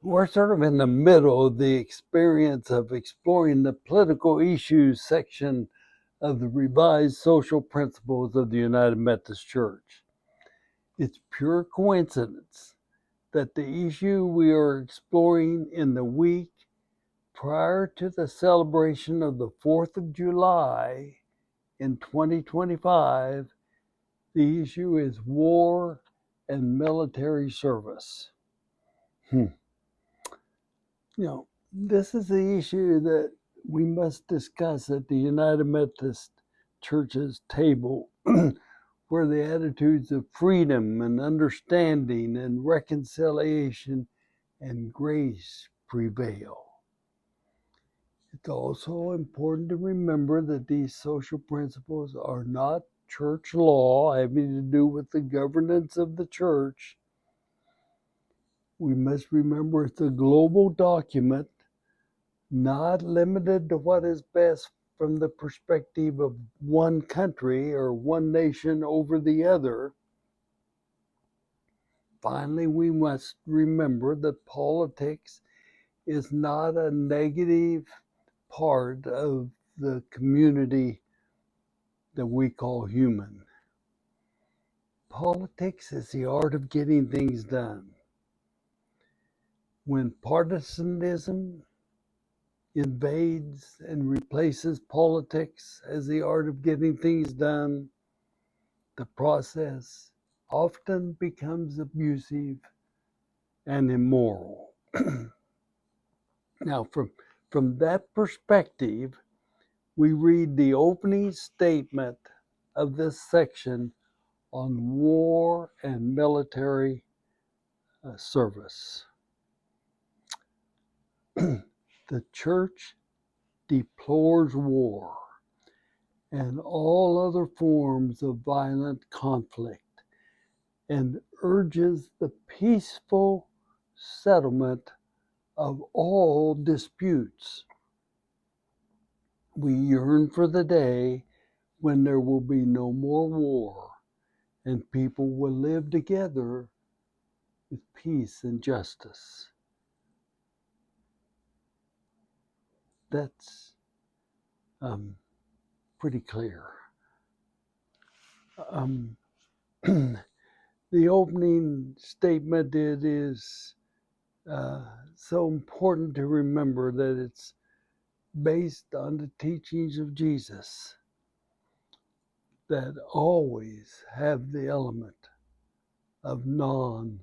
We're sort of in the middle of the experience of exploring the political issues section of the revised social principles of the United Methodist Church. It's pure coincidence that the issue we are exploring in the week prior to the celebration of the 4th of July in 2025, the issue is war and military service. This is the issue that we must discuss at the United Methodist Church's table, where the attitudes of freedom and understanding and reconciliation and grace prevail. It's also important to remember that these social principles are not church law having to do with the governance of the church. We must remember it's a global document, not limited to what is best from the perspective of one country or one nation over the other. Finally, we must remember that politics is not a negative part of the community that we call human. Politics is the art of getting things done. When partisanism invades and replaces politics as the art of getting things done, the process often becomes abusive and immoral. Now, from that perspective, we read the opening statement of this section on war and military service. The church deplores war and all other forms of violent conflict and urges the peaceful settlement of all disputes. We yearn for the day when there will be no more war and people will live together with peace and justice. That's pretty clear. The opening statement, it is so important to remember that it's based on the teachings of Jesus that always have the element of non-violence.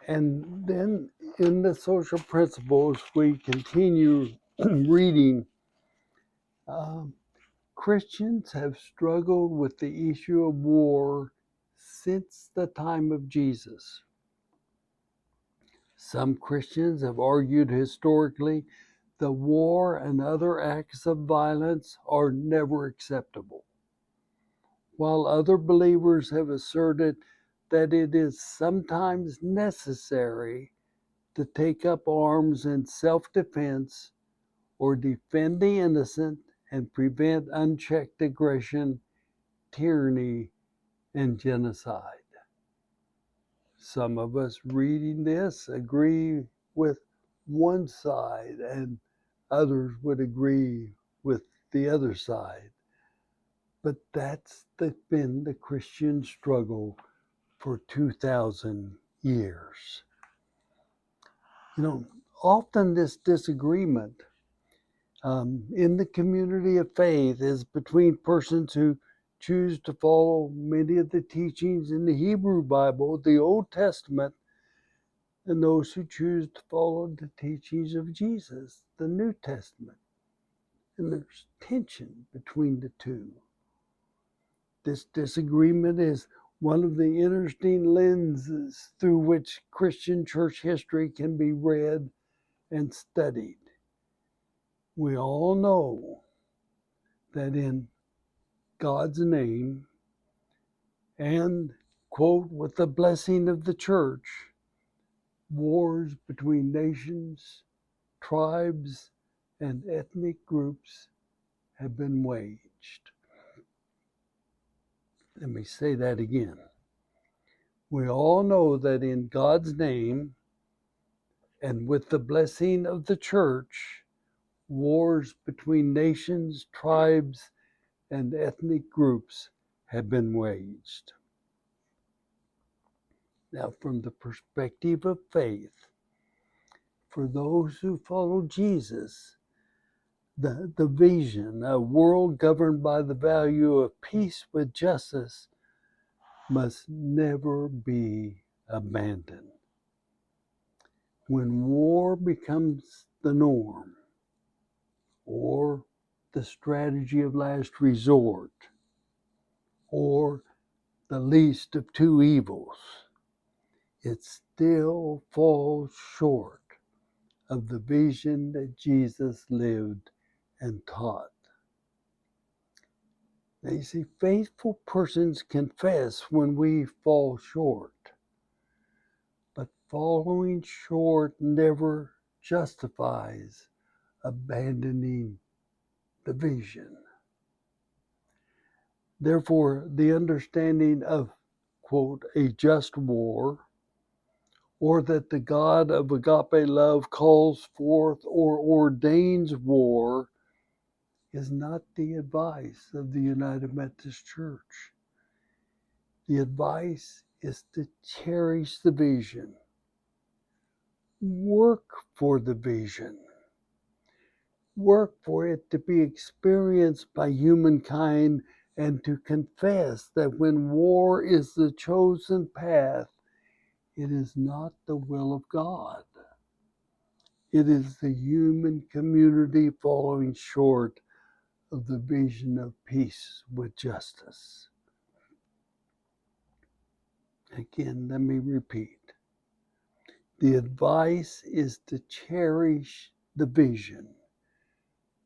And then in the social principles, we continue reading. Christians have struggled with the issue of war since the time of Jesus. Some Christians have argued historically that war and other acts of violence are never acceptable, while other believers have asserted that it is sometimes necessary to take up arms in self-defense or defend the innocent and prevent unchecked aggression, tyranny, and genocide. Some of us reading this agree with one side, and others would agree with the other side. But that's been the Christian struggle for 2,000 years. Often this disagreement in the community of faith is between persons who choose to follow many of the teachings in the Hebrew Bible, the Old Testament, and those who choose to follow the teachings of Jesus, the New Testament. And there's tension between the two. This disagreement is one of the interesting lenses through which Christian church history can be read and studied. We all know that in God's name and, quote, with the blessing of the church, wars between nations, tribes, and ethnic groups have been waged. Let me say that again. We all know that in God's name and with the blessing of the church, wars between nations, tribes, and ethnic groups have been waged. Now, from the perspective of faith, for those who follow Jesus, the vision, a world governed by the value of peace with justice, must never be abandoned. When war becomes the norm, or the strategy of last resort, or the least of two evils, it still falls short of the vision that Jesus lived and taught. Now you see, faithful persons confess when we fall short, but falling short never justifies abandoning the vision. Therefore, the understanding of, quote, a just war, or that the God of agape love calls forth or ordains war, is not the advice of the United Methodist Church. The advice is to cherish the vision, work for the vision, work for it to be experienced by humankind, and to confess that when war is the chosen path, it is not the will of God. It is the human community falling short of the vision of peace with justice. Again, let me repeat. The advice is to cherish the vision,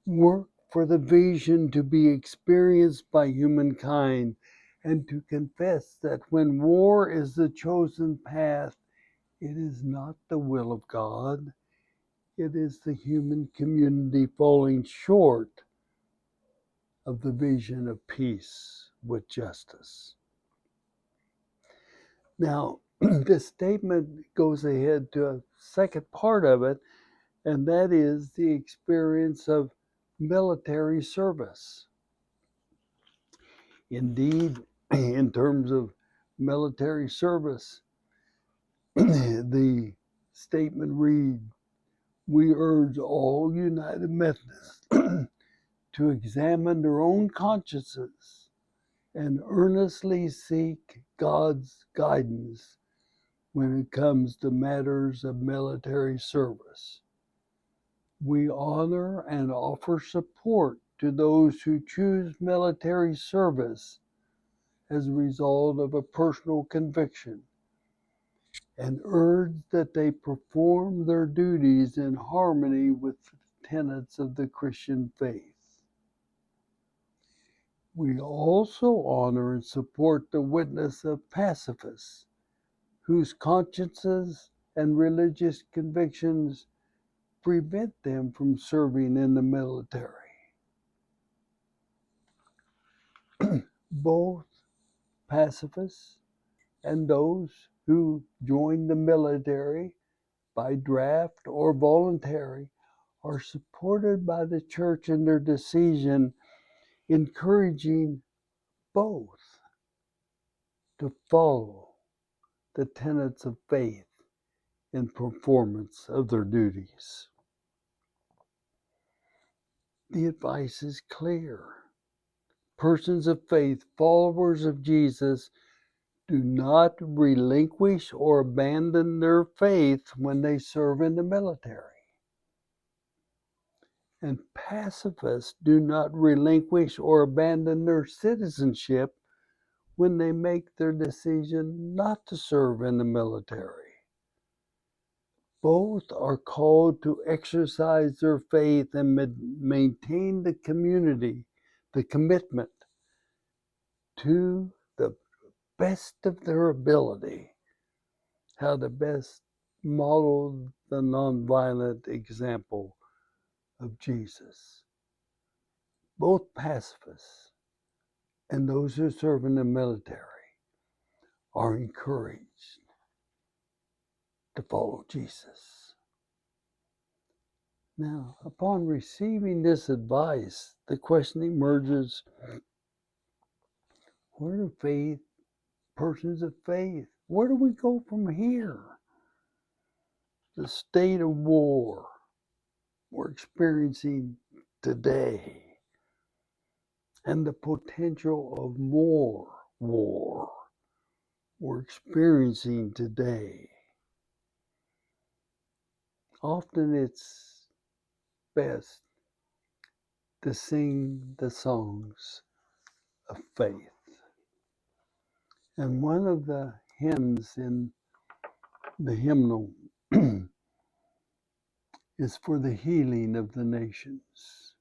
work for the vision to be experienced by humankind, and to confess that when war is the chosen path, it is not the will of God. It is the human community falling short of the vision of peace with justice. Now, this statement goes ahead to a second part of it, and that is the experience of military service. Indeed, in terms of military service, the statement reads, "We urge all United Methodists to examine their own consciences and earnestly seek God's guidance when it comes to matters of military service. We honor and offer support to those who choose military service as a result of a personal conviction, and urge that they perform their duties in harmony with the tenets of the Christian faith. We also honor and support the witness of pacifists whose consciences and religious convictions prevent them from serving in the military. Both pacifists and those who join the military by draft or voluntary are supported by the church in their decision, encouraging both to follow the tenets of faith in performance of their duties. The advice is clear. Persons of faith, followers of Jesus, do not relinquish or abandon their faith when they serve in the military. And pacifists do not relinquish or abandon their citizenship when they make their decision not to serve in the military. Both are called to exercise their faith and maintain the community, the commitment to the best of their ability, how to best model the nonviolent example of Jesus. Both pacifists and those who serve in the military are encouraged to follow Jesus. Now, upon receiving this advice, the question emerges, where do persons of faith, where do we go from here? The state of war we're experiencing today and the potential of more war we're experiencing today. Often it's best to sing the songs of faith. And one of the hymns in the hymnal is for the healing of the nations.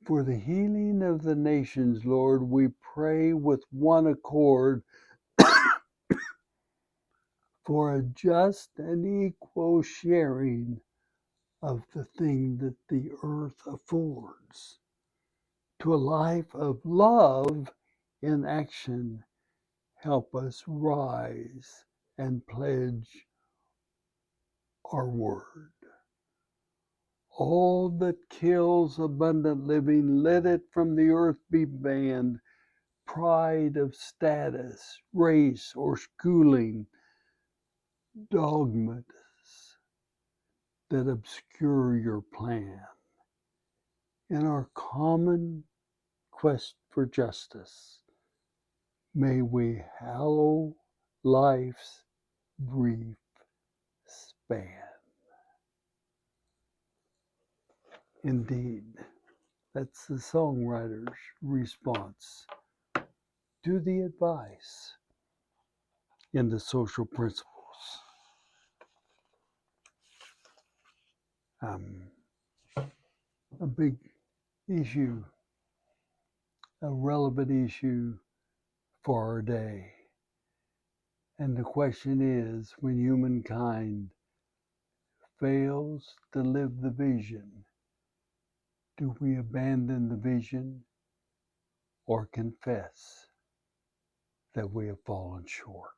For the healing of the nations, Lord, we pray with one accord for a just and equal sharing of the thing that the earth affords, to a life of love in action. Help us rise and pledge our word. All that kills abundant living, let it from the earth be banned. Pride of status, race, or schooling, dogmas that obscure your plan. In our common quest for justice, may we hallow life's brief span. Indeed, that's the songwriter's response to the advice in the social principles. A big issue, a relevant issue for our day. And the question is, when humankind fails to live the vision, do we abandon the vision or confess that we have fallen short?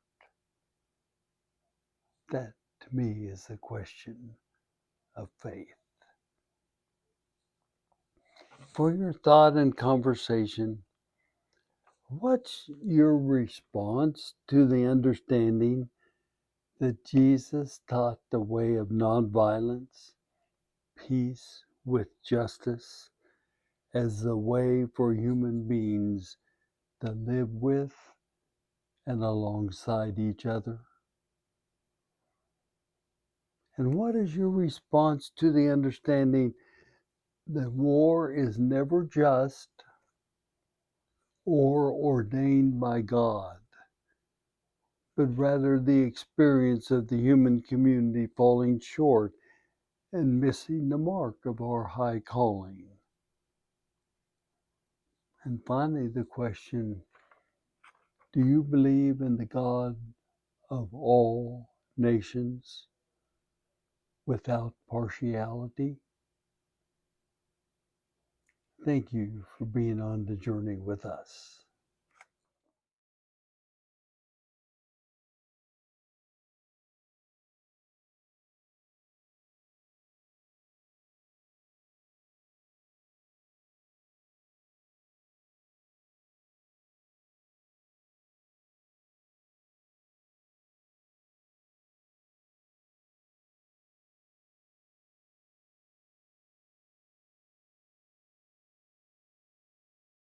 That, to me, is the question of faith. For your thought and conversation, what's your response to the understanding that Jesus taught the way of nonviolence, peace with justice, as the way for human beings to live with and alongside each other? And what is your response to the understanding that war is never just or ordained by God, but rather the experience of the human community falling short and missing the mark of our high calling? And finally, the question, do you believe in the God of all nations without partiality? Thank you for being on the journey with us.